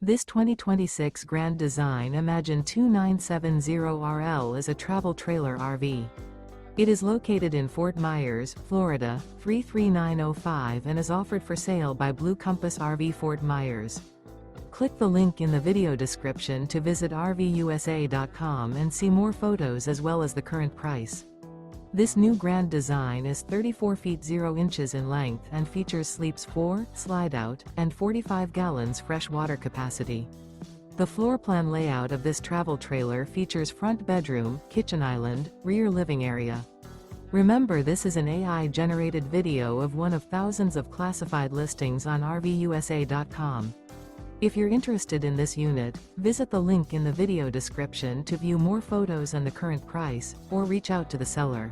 This 2026 Grand Design Imagine 2970RL is a travel trailer RV. It is located in Fort Myers, Florida, 33905 and is offered for sale by Blue Compass RV Fort Myers. Click the link in the video description to visit RVUSA.com and see more photos as well as the current price. This new Grand Design is 34 feet 0 inches in length and features sleeps 4, Slideout, and 45 gallons fresh water capacity. The floor plan layout of this travel trailer features front bedroom, kitchen island, rear living area. Remember, this is an AI-generated video of one of thousands of classified listings on RVUSA.com. If you're interested in this unit, visit the link in the video description to view more photos and the current price, or reach out to the seller.